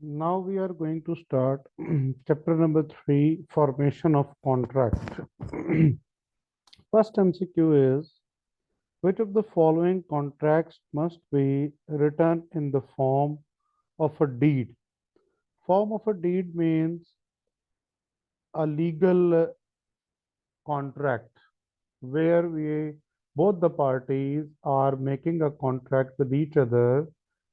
Now we are going to start chapter number 3, formation of contract. First MCQ is, which of the following contracts must be written in the form of a deed? Form of a deed means a legal contract where we both the parties are making a contract with each other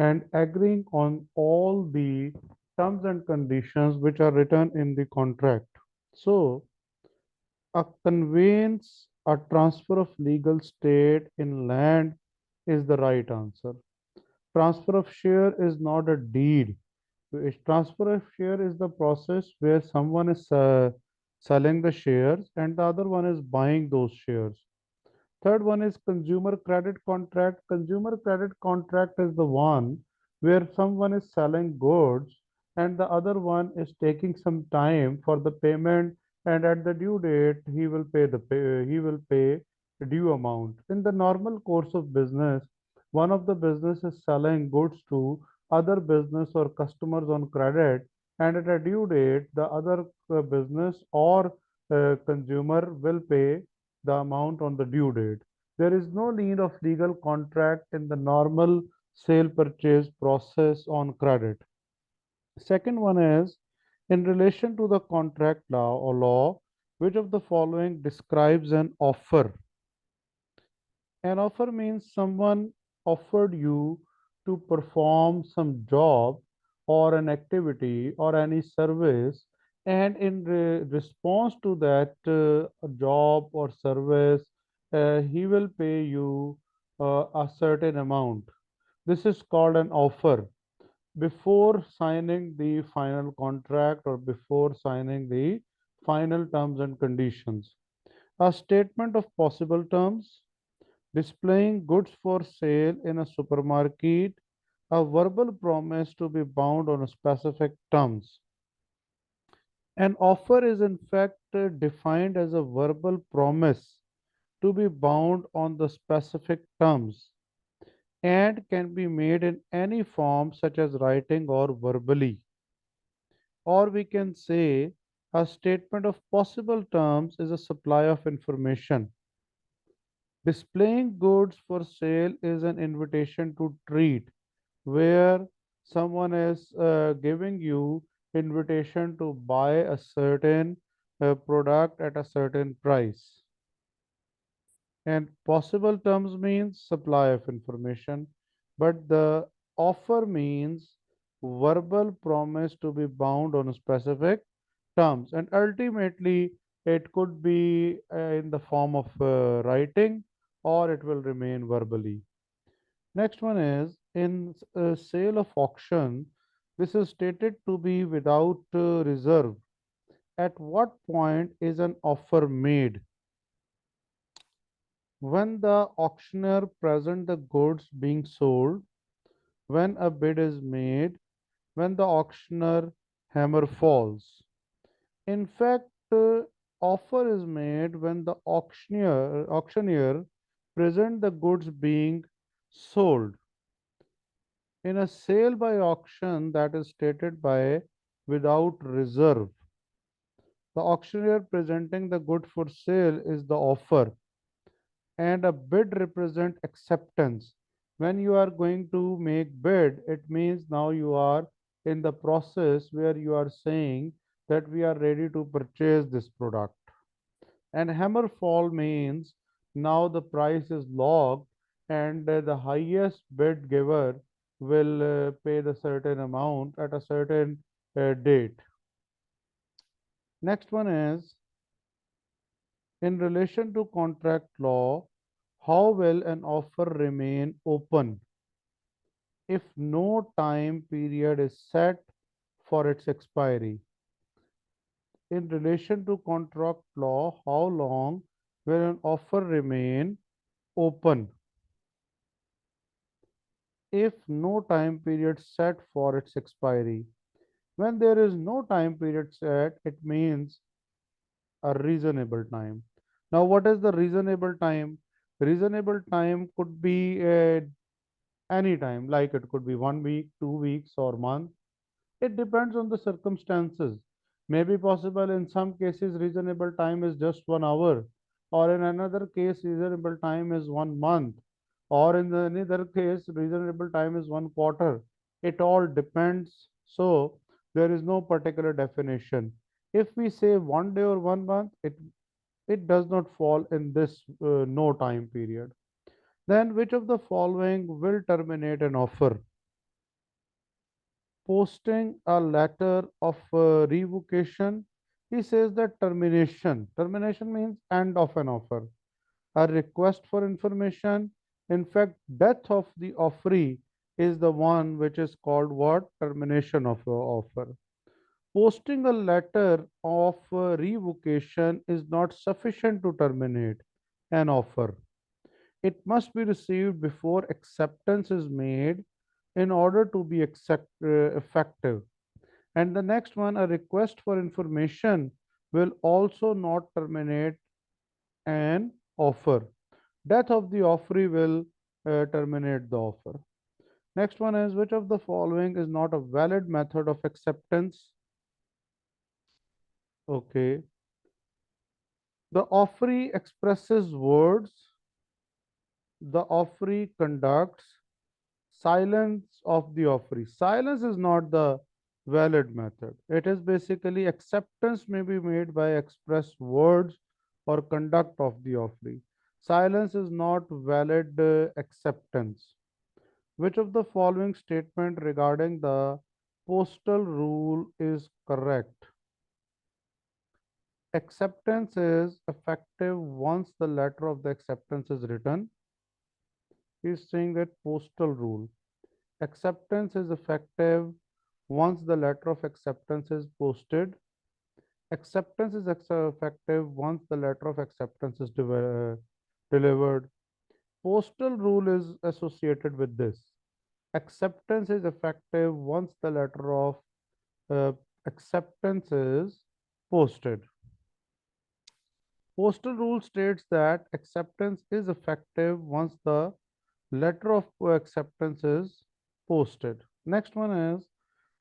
and agreeing on all the terms and conditions which are written in the contract. So, a conveyance, a transfer of legal state in land is the right answer. Transfer of share is not a deed. Transfer of share is the process where someone is selling the shares and the other one is buying those shares. Third one is consumer credit contract. Consumer credit contract is the one where someone is selling goods and the other one is taking some time for the payment, and at the due date he will pay the due amount. In the normal course of business, one of the business is selling goods to other business or customers on credit, and at a due date the other business or consumer will pay the amount on the due date. There is no need of legal contract in the normal sale purchase process on credit. Second one is, in relation to the contract law, which of the following describes an offer? An offer means someone offered you to perform some job or an activity or any service, and in response to that job or service, he will pay you a certain amount. This is called an offer. Before signing the final contract or before signing the final terms and conditions, a statement of possible terms, displaying goods for sale in a supermarket, a verbal promise to be bound on specific terms. An offer is in fact defined as a verbal promise to be bound on the specific terms and can be made in any form such as writing or verbally. Or we can say a statement of possible terms is a supply of information. Displaying goods for sale is an invitation to treat, where someone is giving you invitation to buy a certain product at a certain price. And possible terms means supply of information, but the offer means verbal promise to be bound on specific terms. And ultimately, it could be in the form of writing or it will remain verbally. Next one is, in sale of auction, this is stated to be without reserve. At what point is an offer made? When the auctioneer present the goods being sold, when a bid is made, when the auctioneer hammer falls. In fact, offer is made when the auctioneer present the goods being sold. In a sale by auction that is stated by without reserve, the auctioneer presenting the good for sale is the offer, and a bid represent acceptance. When you are going to make bid, it means now you are in the process where you are saying that we are ready to purchase this product. And hammer fall means now the price is locked and the highest bid giver will pay the certain amount at a certain date. Next one is, in relation to contract law, how will an offer remain open if no time period is set for its expiry? In relation to contract law, how long will an offer remain open if no time period set for its expiry? When there is no time period set, it means a reasonable time. Now, what is the reasonable time? Reasonable time could be any time, like it could be 1 week, 2 weeks, or month. It depends on the circumstances. May be possible in some cases reasonable time is just 1 hour, or in another case reasonable time is 1 month, or in another case reasonable time is 1 quarter. It all depends. So there is no particular definition. If we say 1 day or 1 month, it does not fall in this no time period. Then which of the following will terminate an offer? Posting a letter of revocation. He says that termination means end of an offer. A request for information. In fact, death of the offeree is the one which is called what? Termination of a offer. Posting a letter of revocation is not sufficient to terminate an offer. It must be received before acceptance is made in order to be effective. And the next one, a request for information will also not terminate an offer. Death of the offeree will terminate the offer. Next one is, which of the following is not a valid method of acceptance? Okay. The offeree expresses words, the offeree conducts, silence of the offeree. Silence is not the valid method. It is basically acceptance may be made by express words or conduct of the offeree. Silence is not valid acceptance. Which of the following statement regarding the postal rule is correct? Acceptance is effective once the letter of the acceptance is written. He is saying that postal rule. Acceptance is effective once the letter of acceptance is posted. Acceptance is effective once the letter of acceptance is delivered. Postal rule is associated with this. Acceptance is effective once the letter of uh, acceptance is posted. Postal rule states that acceptance is effective once the letter of acceptance is posted. Next one is,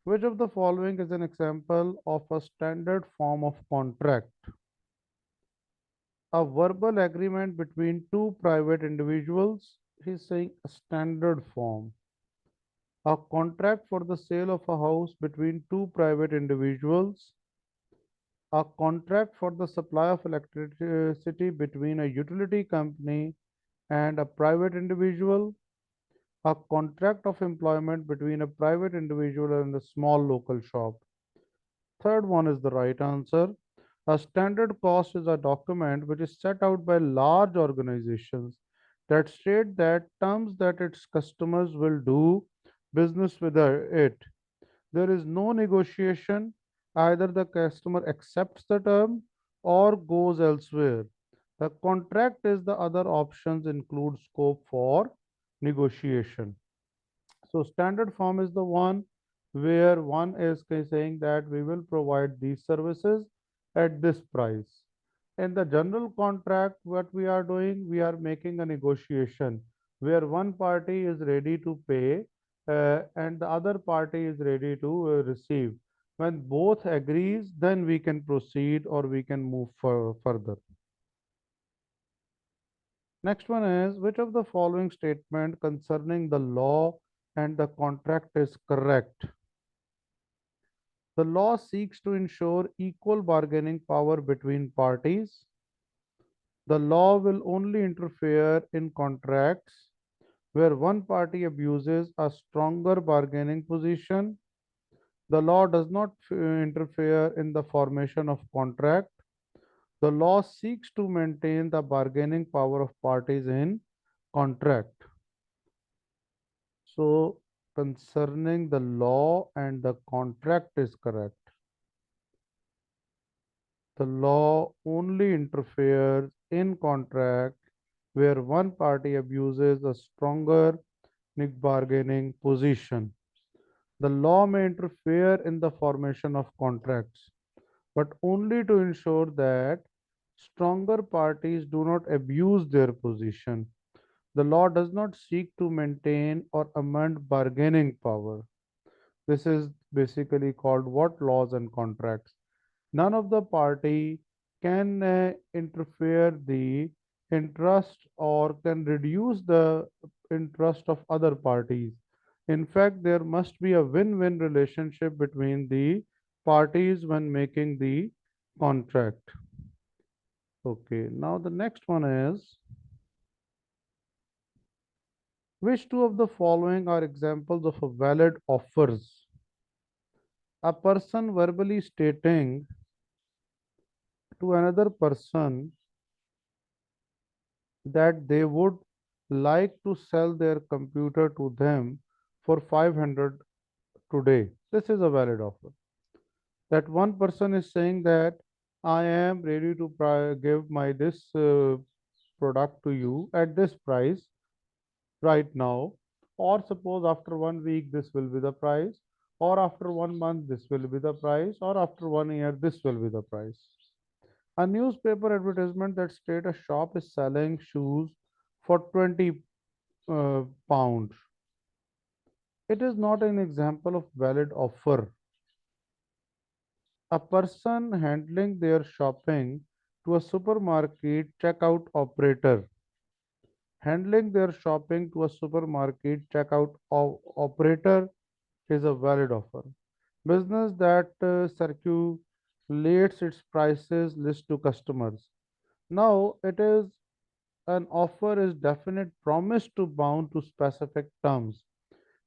which of the following is an example of a standard form of contract? A verbal agreement between two private individuals. He's saying a standard form. A contract for the sale of a house between two private individuals. A contract for the supply of electricity between a utility company and a private individual. A contract of employment between a private individual and a small local shop. Third one is the right answer. A standard cost is a document which is set out by large organizations that state that terms that its customers will do business with it. There is no negotiation. Either the customer accepts the term or goes elsewhere. The contract is the other options include scope for negotiation. So standard form is the one where one is saying that we will provide these services at this price. In the general contract, what we are doing, we are making a negotiation where one party is ready to pay and the other party is ready to receive. When both agrees, then we can proceed or we can move further. Next one is, which of the following statement concerning the law and the contract is correct? The law seeks to ensure equal bargaining power between parties. The law will only interfere in contracts where one party abuses a stronger bargaining position. The law does not interfere in the formation of contract. The law seeks to maintain the bargaining power of parties in contract. So, concerning the law and the contract is correct. The law only interferes in contract where one party abuses a stronger bargaining position. The law may interfere in the formation of contracts, but only to ensure that stronger parties do not abuse their position. The law does not seek to maintain or amend bargaining power. This is basically called what laws and contracts. None of the party can interfere the interest or can reduce the interest of other parties. In fact, there must be a win-win relationship between the parties when making the contract. Okay, now the next one is, which two of the following are examples of a valid offers? A person verbally stating to another person that they would like to sell their computer to them for 500 today. This is a valid offer. That one person is saying that I am ready to give my this product to you at this price right now, or suppose after 1 week this will be the price, or after 1 month this will be the price, or after 1 year this will be the price. A newspaper advertisement that state a shop is selling shoes for 20 pounds. It is not an example of valid offer. A person handling their shopping to a supermarket checkout operator. Handling their shopping to a supermarket checkout operator is a valid offer. Business that circulates its prices list to customers. Now it is an offer is definite promise to bound to specific terms.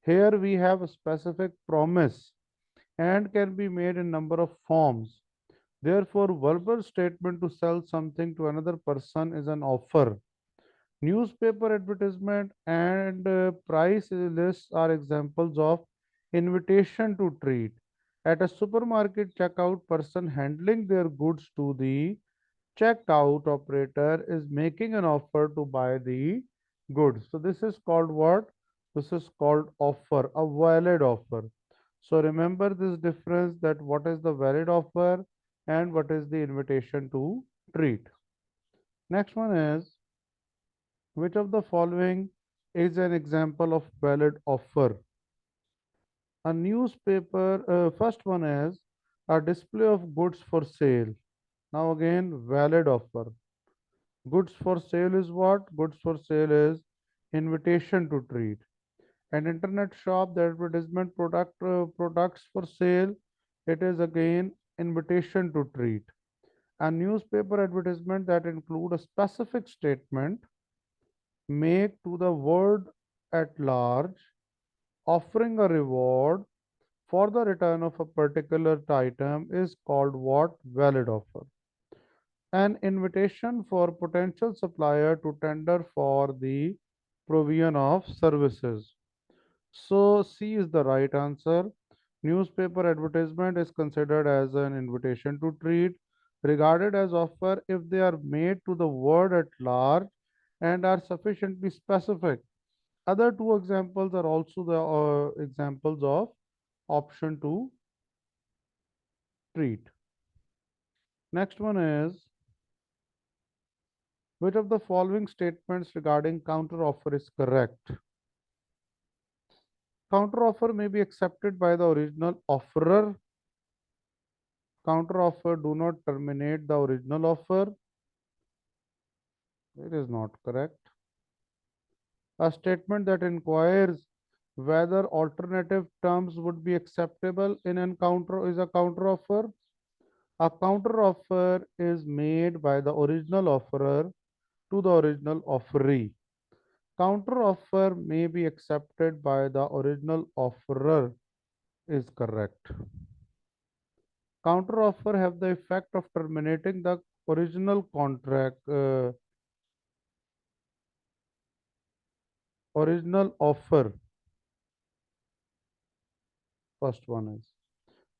Here we have a specific promise and can be made in number of forms. Therefore, verbal statement to sell something to another person is an offer. Newspaper advertisement and price lists are examples of invitation to treat. At a supermarket checkout, person handling their goods to the checkout operator is making an offer to buy the goods. So this is called what? This is called offer, a valid offer. So remember this difference, that what is the valid offer and what is the invitation to treat. Next one is, which of the following is an example of valid offer? A newspaper, first one is a display of goods for sale. Now again, valid offer. Goods for sale is what? Goods for sale is invitation to treat. An internet shop, the advertisement products for sale, it is again invitation to treat. A newspaper advertisement that include a specific statement make to the world at large, offering a reward for the return of a particular item is called what? Valid offer. An invitation for potential supplier to tender for the provision of services. So C is the right answer. Newspaper advertisement is considered as an invitation to treat, regarded as offer if they are made to the world at large and are sufficiently specific. Other two examples are also the examples of option to treat. Next one is, which of the following statements regarding counter offer is correct? Counter offer may be accepted by the original offerer. Counter offer do not terminate the original offer. It is not correct. A statement that inquires whether alternative terms would be acceptable in an counter is a counter offer. A counter offer is made by the original offerer to the original offeree. Counter offer may be accepted by the original offerer is correct. Counter offer have the effect of terminating the original contract, original offer. First one is,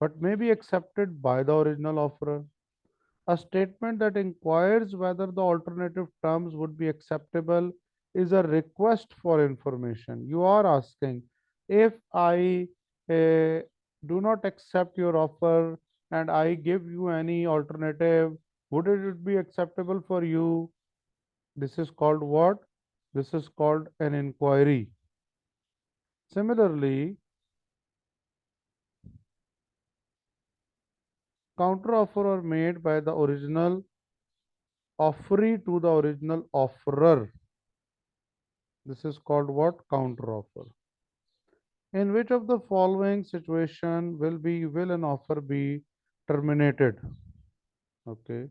but may be accepted by the original offerer. A statement that inquires whether the alternative terms would be acceptable is a request for information. You are asking, if I do not accept your offer and I give you any alternative, would it be acceptable for you? This is called what? This is called an inquiry. Similarly, Counter offer are made by the original offeree to the original offerer. This is called what? Counter offer. In which of the following situation will an offer be terminated? Okay.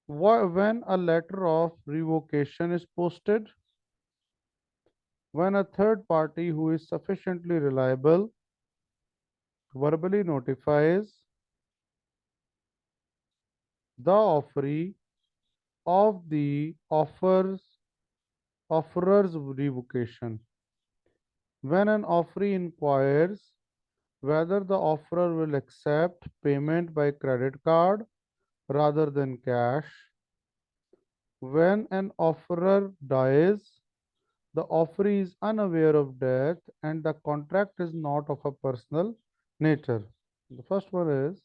When a letter of revocation is posted, when a third party who is sufficiently reliable verbally notifies the offeree of the offerer's revocation, when an offeree inquires whether the offerer will accept payment by credit card rather than cash, when an offerer dies, the offeree is unaware of death and the contract is not of a personal nature. The first one is,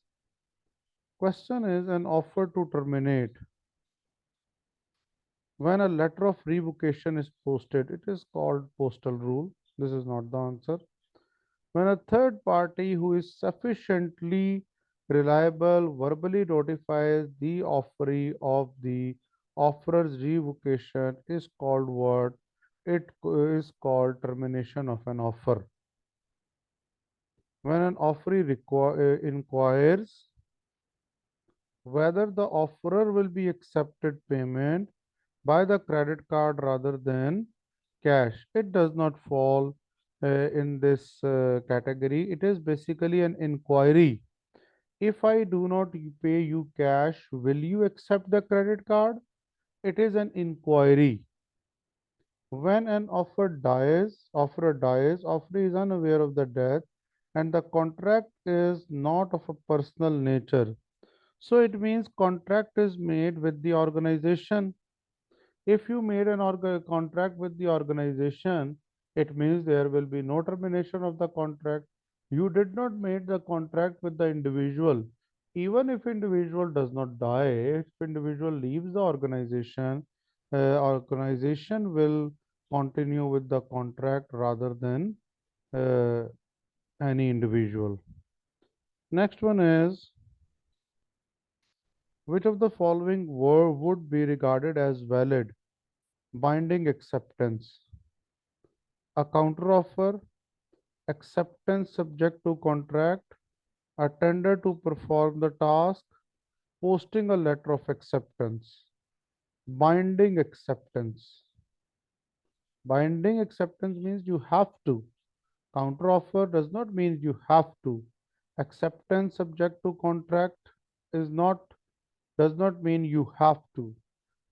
question is an offer to terminate. When a letter of revocation is posted, it is called postal rule. This is not the answer. When a third party who is sufficiently reliable verbally notifies the offeree of the offerer's revocation is called what? It is called termination of an offer. When an offeree inquires whether the offerer will be accepted payment by the credit card rather than cash, it does not fall in this category. It is basically an inquiry. If I do not pay you cash, will you accept the credit card? It is an inquiry. When an offerer dies, offeree is unaware of the death and the contract is not of a personal nature. So it means contract is made with the organization. If you made an contract with the organization, it means there will be no termination of the contract. You did not make the contract with the individual. Even if individual does not die, if individual leaves the organization will continue with the contract rather than uh, any individual. Next one is, which of the following would be regarded as valid binding acceptance? A counteroffer, acceptance subject to contract, a tender to perform the task, posting a letter of acceptance. Binding acceptance. Binding acceptance means you have to. Counteroffer does not mean you have to. Acceptance subject to contract is not does not mean you have to.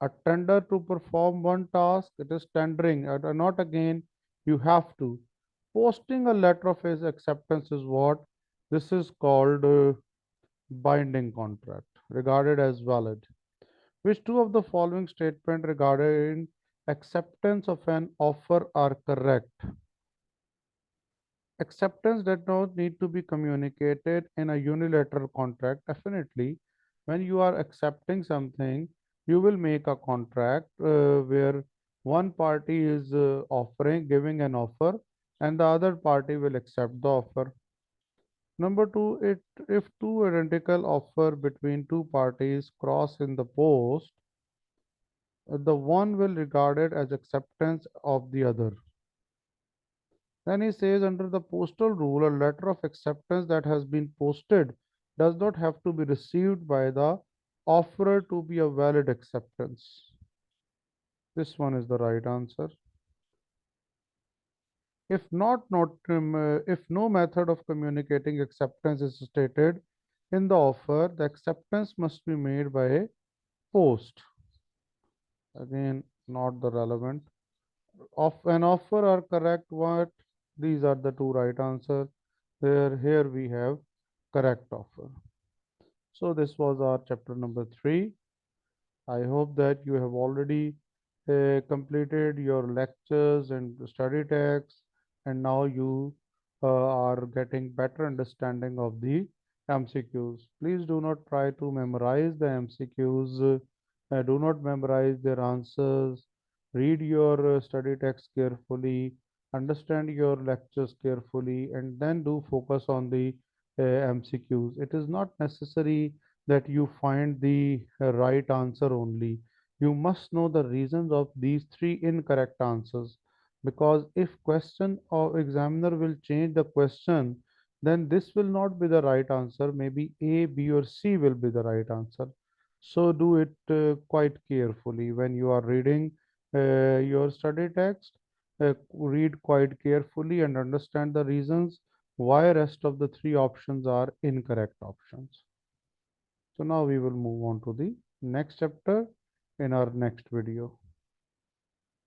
A tender to perform one task, it is tendering, not again you have to. Posting a letter of his acceptance is what? This is called binding contract, regarded as valid. Which two of the following statement regarding acceptance of an offer are correct? Acceptance does not need to be communicated in a unilateral contract. Definitely, when you are accepting something, you will make a contract where one party is giving an offer, and the other party will accept the offer. Number two, if two identical offer between two parties cross in the post, the one will regarded as acceptance of the other. Then he says under the postal rule, a letter of acceptance that has been posted does not have to be received by the offerer to be a valid acceptance. This one is the right answer. If no method of communicating acceptance is stated in the offer, the acceptance must be made by post. Again, not the relevant. Of an offer are correct. What? These are the two right answers. Here we have correct offer. So this was our chapter number 3. I hope that you have already completed your lectures and study texts, and now you are getting better understanding of the MCQs. Please do not try to memorize the MCQs. Do not memorize their answers. Read your study text carefully, understand your lectures carefully, and then do focus on the MCQs. It is not necessary that you find the right answer only. You must know the reasons of these three incorrect answers, because if question or examiner will change the question, then this will not be the right answer. Maybe A, B, or C will be the right answer. So do it quite carefully when you are reading your study text. Read quite carefully and understand the reasons why rest of the three options are incorrect options. So now we will move on to the next chapter in our next video.